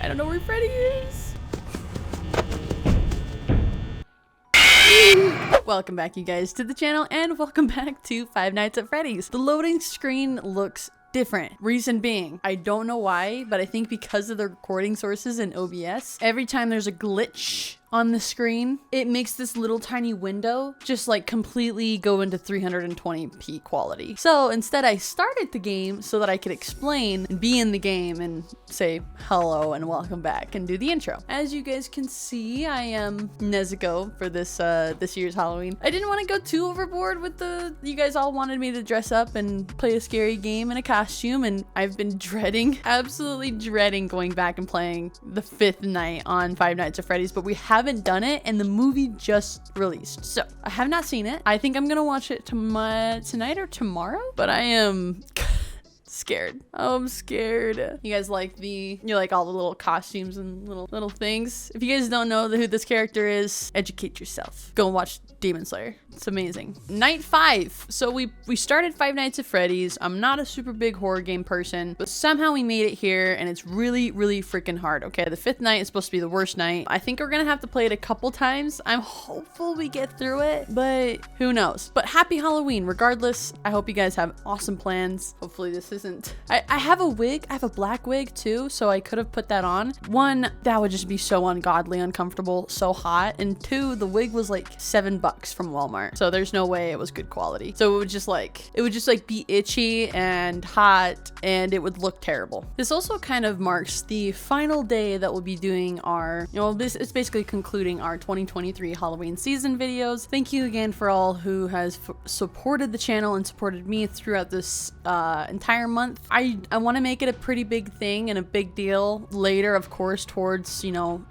I don't know where Freddy is. Welcome back, you guys, to the channel, and welcome back to Five Nights at Freddy's. The loading screen looks different. Reason being, I don't know why, but I think because of the recording sources in OBS, every time there's a glitch on the screen, it makes this little tiny window just like completely go into 320p quality. So instead I started the game so that I could explain and be in the game and say hello and welcome back and do the intro. As you guys can see, I am Nezuko for this this year's Halloween. I didn't want to go too overboard with you guys all wanted me to dress up and play a scary game in a costume, and I've been absolutely dreading going back and playing the 5th night on Five Nights at Freddy's, but we haven't done it, and the movie just released, so I have not seen it. I think I'm gonna watch it tonight or tomorrow, but I am scared. Oh, I'm scared. You guys like all the little costumes and little things? If you guys don't know who this character is, educate yourself. Go and watch Demon Slayer. It's amazing. Night 5. So we started Five Nights at Freddy's. I'm not a super big horror game person, but somehow we made it here, and it's really freaking hard. Okay, the 5th night is supposed to be the worst night. I think we're gonna have to play it a couple times. I'm hopeful we get through it, but who knows? But happy Halloween regardless. I hope you guys have awesome plans. Hopefully this isn't... I have a wig. I have a black wig too, so I could have put that on. One, that would just be so ungodly uncomfortable, so hot, and two, the wig was like $7 from Walmart. So there's no way it was good quality. So it would just like be itchy and hot, and it would look terrible. This also kind of marks the final day that we'll be doing our, this is basically concluding our 2023 Halloween season videos. Thank you again for all who has supported the channel and supported me throughout this entire month. I want to make it a pretty big thing and a big deal later, of course, towards,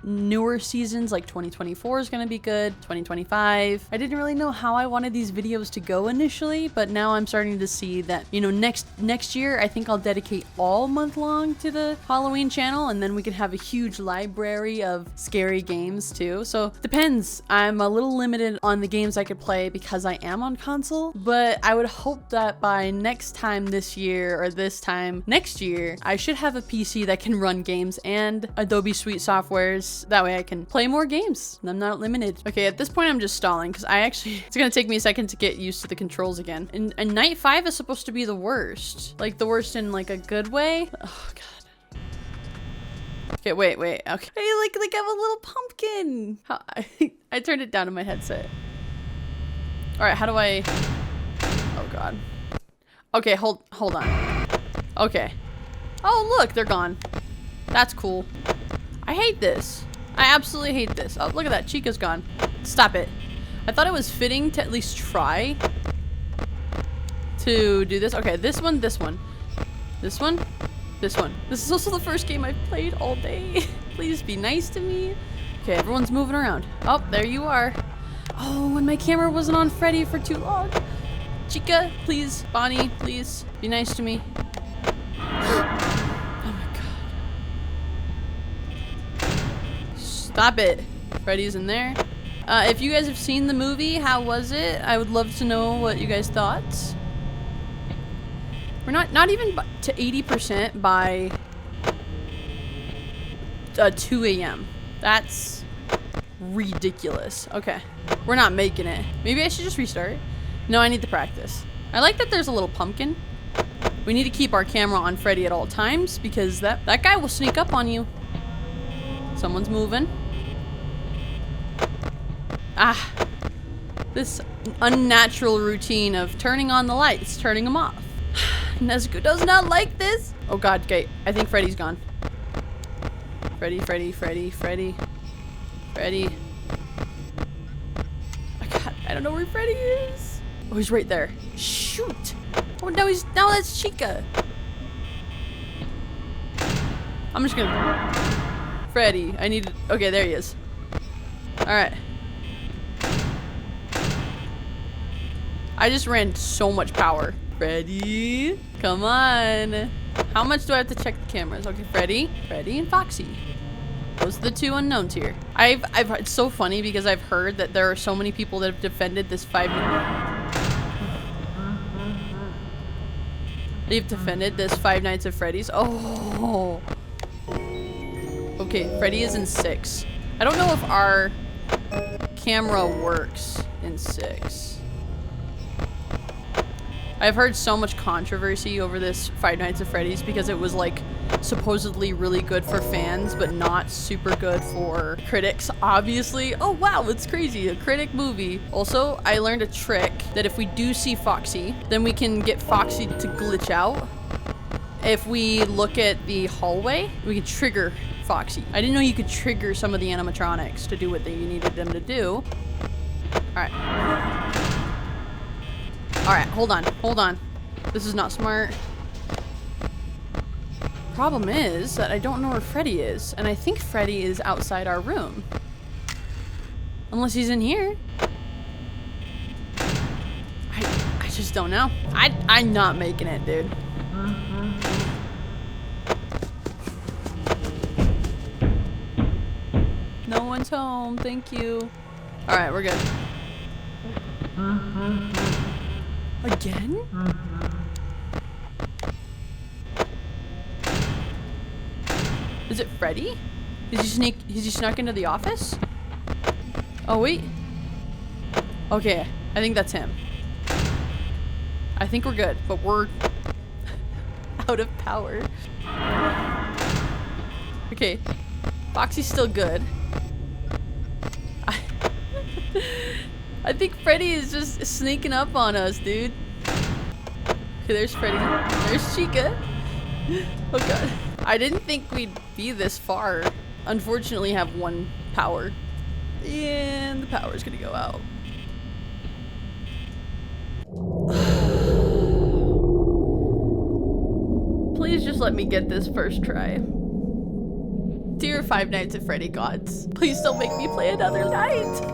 newer seasons. Like 2024 is going to be good, 2025. I didn't really know how I wanted these videos to go initially, but now I'm starting to see that, next year, I think I'll dedicate all month long to the Halloween channel, and then we can have a huge library of scary games too. So depends. I'm a little limited on the games I could play because I am on console, but I would hope that by next time this year or this time next year, I should have a PC that can run games and Adobe Suite softwares. That way I can play more games and I'm not limited. Okay, at this point I'm just stalling because it's gonna take me a second to get used to the controls again. And night 5 is supposed to be the worst. Like the worst in like a good way. Oh god. Okay, wait. Okay. Hey, like I have a little pumpkin. I turned it down in my headset. All right, how do I... Oh god. Okay, hold on. Okay. Oh, look, they're gone. That's cool. I hate this. I absolutely hate this. Oh, look at that. Chica's gone. Stop it. I thought it was fitting to at least try to do this. Okay, this one. This one. This is also the first game I've played all day. Please be nice to me. Okay, everyone's moving around. Oh, there you are. Oh, and my camera wasn't on Freddy for too long. Chica, please. Bonnie, please. Be nice to me. Oh my god. Stop it. Freddy's in there. If you guys have seen the movie, how was it? I would love to know what you guys thought. We're not even to 80% by 2 a.m. That's ridiculous. Okay, we're not making it. Maybe I should just restart. No, I need to practice. I like that there's a little pumpkin. We need to keep our camera on Freddy at all times because that guy will sneak up on you. Someone's moving. Ah, this unnatural routine of turning on the lights, turning them off. Nezuko does not like this. Oh god, okay, I think Freddy's gone. Freddy. Oh god, I don't know where Freddy is. Oh, he's right there. Shoot. Oh, now that's Chica. I'm just gonna... Freddy, okay, there he is. All right. I just ran so much power. Freddy, come on. How much do I have to check the cameras? Okay, Freddy and Foxy. Those are the two unknowns here. It's so funny because I've heard that there are so many people that have defended this They've defended this Five Nights at Freddy's. Oh. Okay, Freddy is in 6. I don't know if our camera works in 6. I've heard so much controversy over this Five Nights at Freddy's because it was like supposedly really good for fans but not super good for critics, obviously. Oh wow, it's crazy, a critic movie. Also, I learned a trick that if we do see Foxy, then we can get Foxy to glitch out. If we look at the hallway, we can trigger Foxy. I didn't know you could trigger some of the animatronics to do what you needed them to do. Alright. Alright, hold on. This is not smart. Problem is that I don't know where Freddy is, and I think Freddy is outside our room. Unless he's in here. I just don't know. I'm not making it, dude. No one's home, thank you. Alright, we're good. Again? Is it Freddy? Has he snuck into the office? Oh wait. Okay, I think that's him. I think we're good, but we're out of power. Okay, Foxy's still good. I think Freddy is just sneaking up on us, dude. Okay, there's Freddy. There's Chica. Oh god. I didn't think we'd be this far. Unfortunately, have 1 power. And the power's gonna go out. Please just let me get this first try. Dear Five Nights at Freddy gods, please don't make me play another night.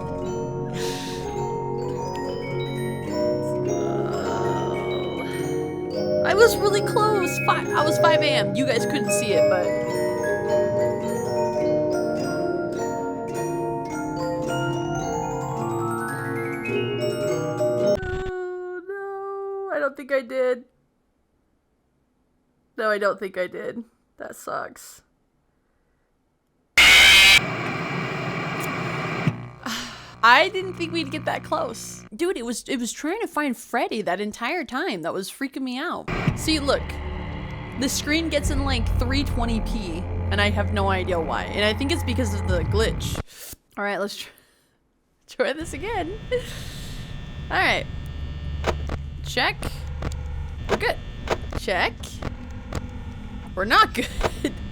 I was really close. I was 5 a.m. You guys couldn't see it, but oh no, I don't think I did. No, I don't think I did. That sucks. I didn't think we'd get that close. Dude, it was trying to find Freddy that entire time. That was freaking me out. See, look. The screen gets in like 320p, and I have no idea why. And I think it's because of the glitch. All right, let's try this again. All right. Check. We're good. Check. We're not good.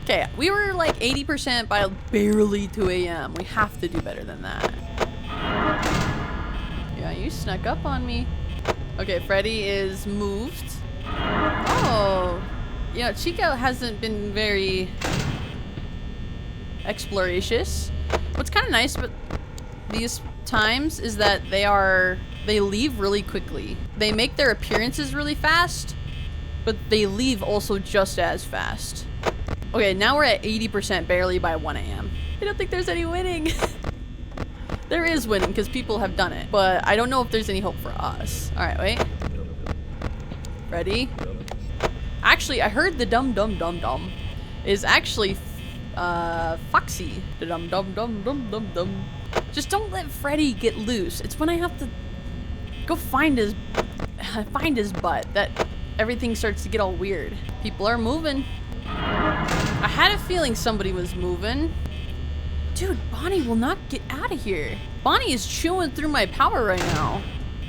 Okay, we were like 80% by barely 2 a.m. We have to do better than that. Yeah, you snuck up on me. Okay, Freddy is moved. Oh, you know, Chica hasn't been very exploracious. What's kind of nice about these times is that they leave really quickly. They make their appearances really fast, but they leave also just as fast. Okay, now we're at 80% barely by 1 a.m. I don't think there's any winning. There is winning because people have done it, but I don't know if there's any hope for us. All right, wait. Ready? Actually, I heard the dum dum dum dum is actually Foxy. The dum dum dum dum dum dum. Just don't let Freddy get loose. It's when I have to go find his butt that everything starts to get all weird. People are moving. I had a feeling somebody was moving. Dude, Bonnie will not get out of here. Bonnie is chewing through my power right now.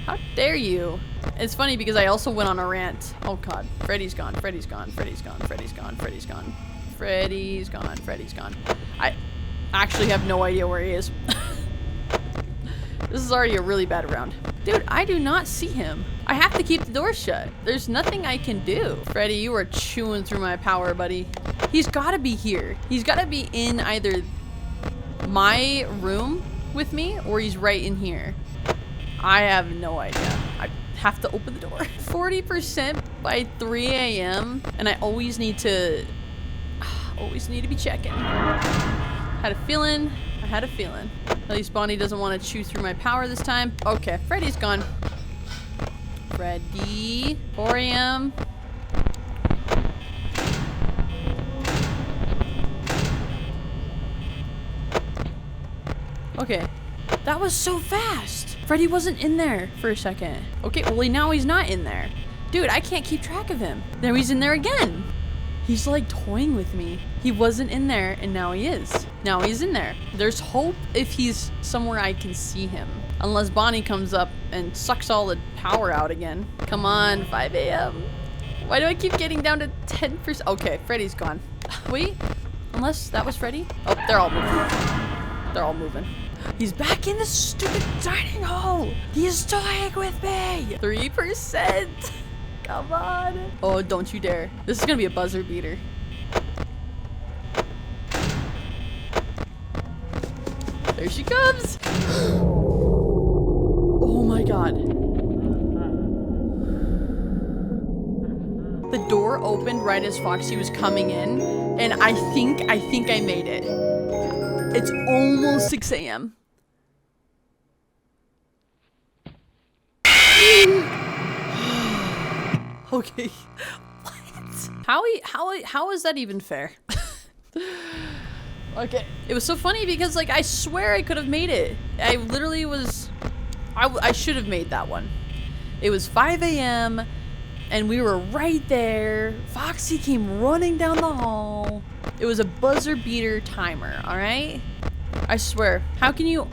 How dare you? It's funny because I also went on a rant. Oh god, Freddy's gone, Freddy's gone, Freddy's gone, Freddy's gone, Freddy's gone. Freddy's gone, Freddy's gone. I actually have no idea where he is. This is already a really bad round. Dude, I do not see him. I have to keep the door shut. There's nothing I can do. Freddy, you are chewing through my power, buddy. He's gotta be here. He's gotta be in either my room with me or he's right in here. I have no idea. I have to open the door. 40% by 3 a.m. and I always need to be checking. Had a feeling. I had a feeling. At least Bonnie doesn't want to chew through my power this time. Okay, Freddy's gone. Freddy. 4 a.m. Okay. That was so fast. Freddy wasn't in there for a second. Okay, well, now he's not in there. Dude, I can't keep track of him. Now he's in there again. He's like toying with me. He wasn't in there and now he is. Now he's in there. There's hope if he's somewhere I can see him. Unless Bonnie comes up and sucks all the power out again. Come on, 5 a.m. Why do I keep getting down to 10%? Okay, Freddy's gone. Wait, unless that was Freddy? Oh, they're all moving. They're all moving. He's back in the stupid dining hall. He's toying with me. 3%. Come on. Oh, don't you dare. This is gonna be a buzzer beater. There she comes. Oh my god. The door opened right as Foxy was coming in, and I think I made it. It's almost 6 a.m. Okay. What? How is that even fair? Okay. It was so funny because like I swear I could have made it. I literally was I should have made that one. It was 5 a.m. and we were right there. Foxy came running down the hall. It was a buzzer beater timer, all right? I swear. How can you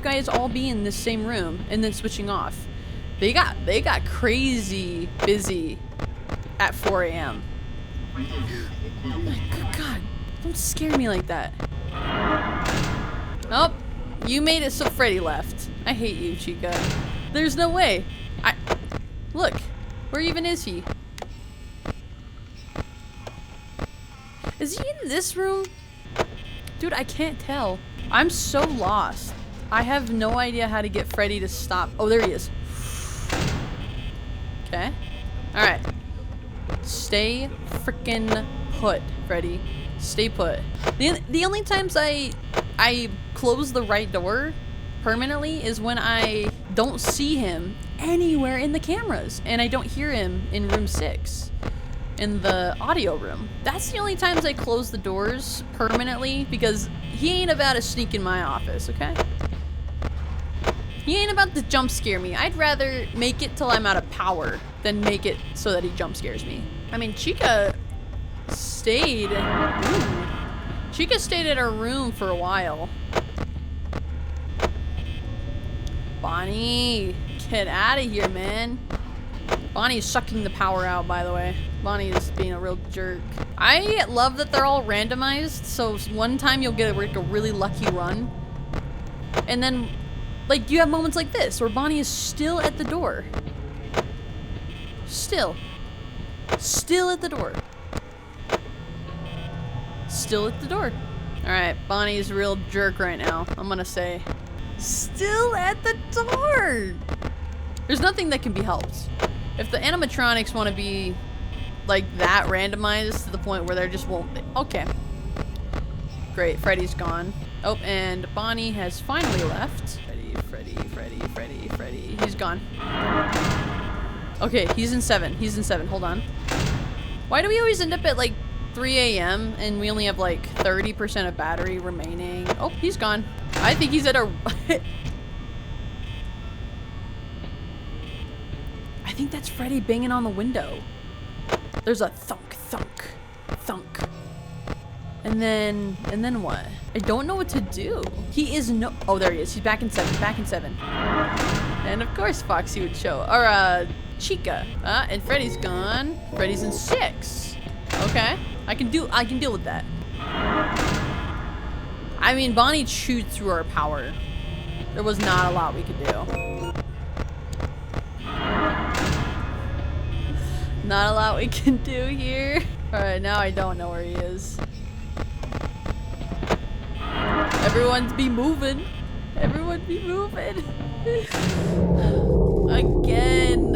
guys all be in the same room and then switching off? They got crazy busy at 4 a.m. God, don't scare me like that. Oh, you made it so Freddy left. I hate you, Chica. There's no way. Look, where even is he? Is he in this room? Dude, I can't tell. I'm so lost. I have no idea how to get Freddy to stop. Oh, there he is. Okay. Alright. Stay freaking put, Freddy. Stay put. The only times I close the right door permanently is when I don't see him anywhere in the cameras and I don't hear him in room 6 in the audio room. That's the only times I close the doors permanently because he ain't about to sneak in my office, okay? He ain't about to jump scare me. I'd rather make it till I'm out of power than make it so that he jump scares me. I mean, Chica stayed. Ooh. Chica stayed at her room for a while. Bonnie, get out of here, man. Bonnie's sucking the power out, by the way. Bonnie is being a real jerk. I love that they're all randomized, so one time you'll get like a really lucky run. And then, like, you have moments like this, where Bonnie is still at the door. Still at the door. Still at the door. Alright, Bonnie's a real jerk right now, I'm gonna say. Still at the door! There's nothing that can be helped. If the animatronics want to be like that randomized to the point where there just won't be. Okay. Great, Freddy's gone. Oh, and Bonnie has finally left. Freddy. He's gone. Okay, he's in 7. Hold on. Why do we always end up at like 3 a.m. and we only have like 30% of battery remaining? Oh, he's gone. I think he's at a... I think that's Freddy banging on the window. There's a thunk, thunk, thunk. And then what? I don't know what to do. He is no... Oh, there he is. He's back in 7. And of course Foxy would show. Or, Chica. And Freddy's gone. Freddy's in 6. Okay. I can deal with that. I mean, Bonnie chewed through our power. There was not a lot we could do. Not a lot we can do here. Alright, now I don't know where he is. Everyone's be moving. Everyone be moving. Again.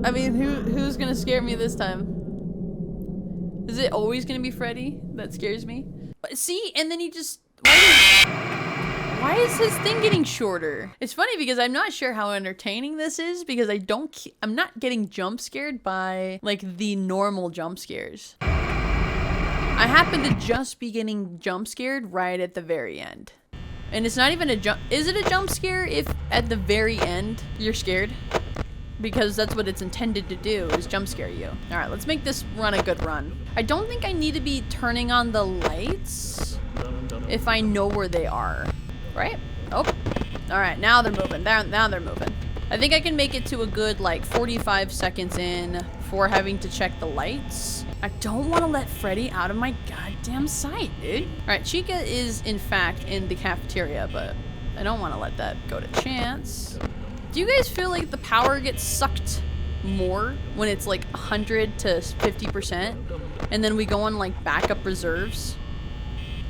I mean, who's gonna scare me this time? Is it always gonna be Freddy that scares me? See, and then he just... Why is his thing getting shorter? It's funny because I'm not sure how entertaining this is because I'm not getting jump scared by like the normal jump scares. I happen to just be getting jump scared right at the very end. And it's not even a jump. Is it a jump scare if at the very end you're scared? Because that's what it's intended to do, is jump scare you. All right, let's make this run a good run. I don't think I need to be turning on the lights if I know where they are, right? Oh, all right, now they're moving. Now they're moving. I think I can make it to a good like 45 seconds in before having to check the lights. I don't want to let Freddy out of my goddamn sight, dude. All right, Chica is in fact in the cafeteria, but I don't want to let that go to chance. Do you guys feel like the power gets sucked more when it's like 100 to 50%? And then we go on like backup reserves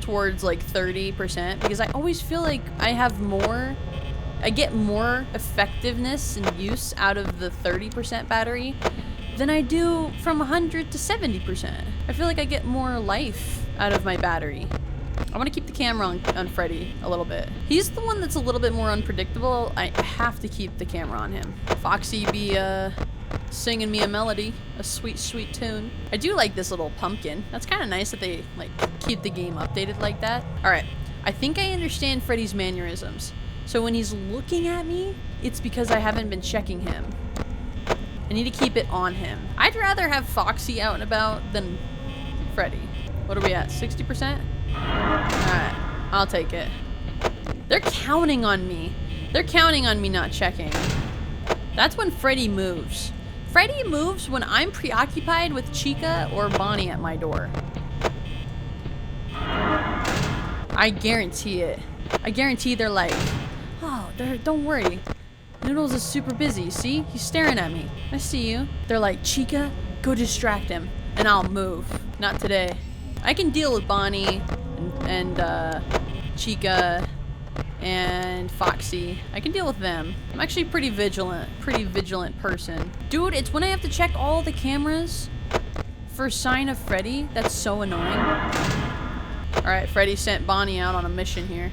towards like 30%? Because I always feel like I get more effectiveness and use out of the 30% battery than I do from 100 to 70%. I feel like I get more life out of my battery. I want to keep the camera on Freddy a little bit. He's the one that's a little bit more unpredictable. I have to keep the camera on him. Foxy be singing me a melody, a sweet, sweet tune. I do like this little pumpkin. That's kind of nice that they like keep the game updated like that. All right, I think I understand Freddy's mannerisms. So when he's looking at me, it's because I haven't been checking him. I need to keep it on him. I'd rather have Foxy out and about than Freddy. What are we at, 60%? Alright, I'll take it. They're counting on me. They're counting on me not checking. That's when Freddy moves. Freddy moves when I'm preoccupied with Chica or Bonnie at my door. I guarantee it. I guarantee they're like, oh, don't worry. Noodles is super busy, see? He's staring at me. I see you. They're like, Chica, go distract him, and I'll move. Not today. I can deal with Bonnie and Chica and Foxy. I can deal with them. I'm actually pretty vigilant person. Dude, it's when I have to check all the cameras for sign of Freddy. That's so annoying. All right, Freddy sent Bonnie out on a mission here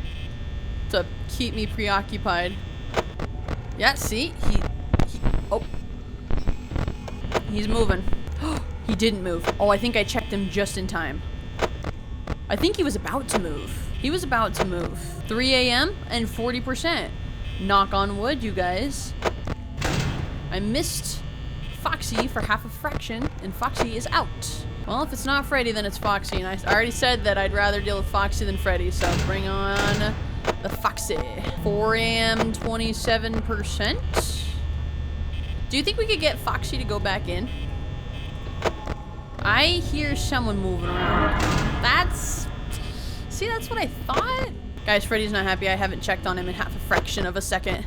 to keep me preoccupied. Yeah, see? Oh. He's moving. He didn't move. Oh, I think I checked him just in time. I think he was about to move. He was about to move. 3 a.m. and 40%. Knock on wood, you guys. I missed Foxy for half a fraction, and Foxy is out. Well, if it's not Freddy, then it's Foxy, and I already said that I'd rather deal with Foxy than Freddy, so bring on the Foxy. 4 a.m., 27%. Do you think we could get Foxy to go back in? I hear someone moving around. See, that's what I thought. Guys, Freddy's not happy. I haven't checked on him in half a fraction of a second.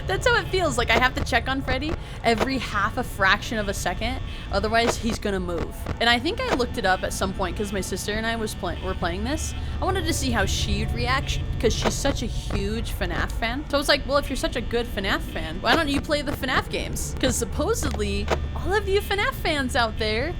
That's how it feels. Like I have to check on Freddy every half a fraction of a second. Otherwise, he's gonna move. And I think I looked it up at some point because my sister and I were playing this. I wanted to see how she'd react because she's such a huge FNAF fan. So I was like, well, if you're such a good FNAF fan, why don't you play the FNAF games? Because supposedly, all of you FNAF fans out there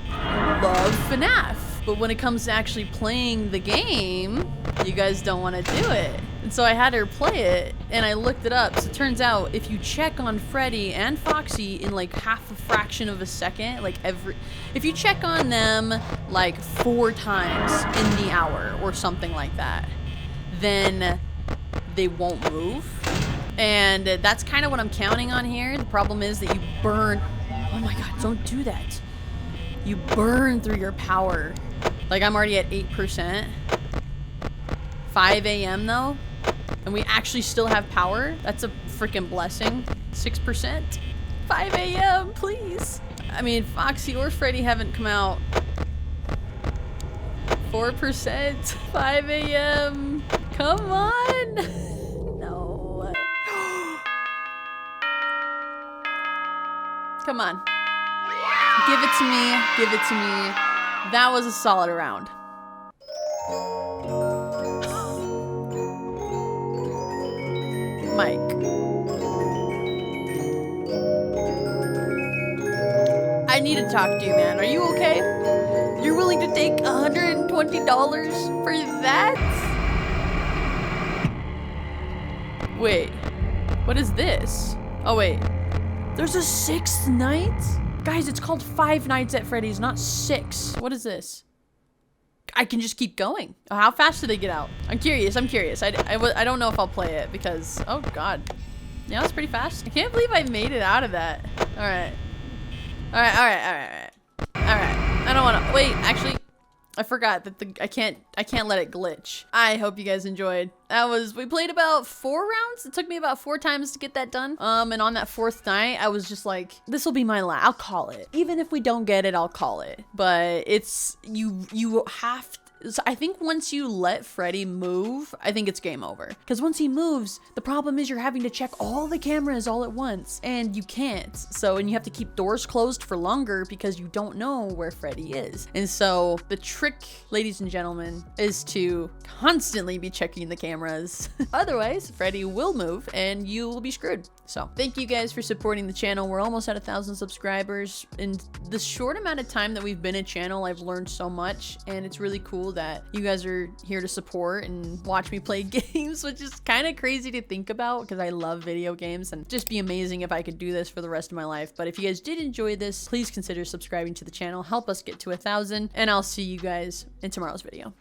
love FNAF. But when it comes to actually playing the game, you guys don't want to do it. And so I had her play it, and I looked it up. So it turns out if you check on Freddy and Foxy in like half a fraction of a second, like if you check on them like 4 times in the hour or something like that, then they won't move. And that's kind of what I'm counting on here. The problem is that you burn. Oh my God, don't do that. You burn through your power. Like I'm already at 8%. 5 a.m. though, and we actually still have power. That's a freaking blessing. 6%. 5 a.m. please. I mean, Foxy or Freddy haven't come out. 4%. 5 a.m. Come on. No. Come on. Give it to me. Give it to me. That was a solid round. Mike. I need to talk to you, man. Are you okay? You're willing to take $120 for that? Wait. What is this? Oh, wait. There's a 6th night? Guys, it's called Five Nights at Freddy's, not 6. What is this? I can just keep going. How fast do they get out? I'm curious. I don't know if I'll play it because, oh God. Yeah, that's pretty fast. I can't believe I made it out of that. All right. I don't want to, wait, actually, I forgot that I can't let it glitch. I hope you guys enjoyed. We played about 4 rounds. It took me about 4 times to get that done. And on that 4th night, I was just like, this will be my last. I'll call it. Even if we don't get it, I'll call it. But it's, you have to, so I think once you let Freddy move, I think it's game over. Because once he moves, the problem is you're having to check all the cameras all at once, and you can't. So, and you have to keep doors closed for longer because you don't know where Freddy is. And so the trick, ladies and gentlemen, is to constantly be checking the cameras. Otherwise, Freddy will move and you will be screwed. So thank you guys for supporting the channel. We're almost at 1,000 subscribers. In the short amount of time that we've been a channel, I've learned so much, and it's really cool that you guys are here to support and watch me play games, which is kind of crazy to think about because I love video games, and just be amazing if I could do this for the rest of my life. But if you guys did enjoy this, please consider subscribing to the channel. Help us get to 1,000, and I'll see you guys in tomorrow's video.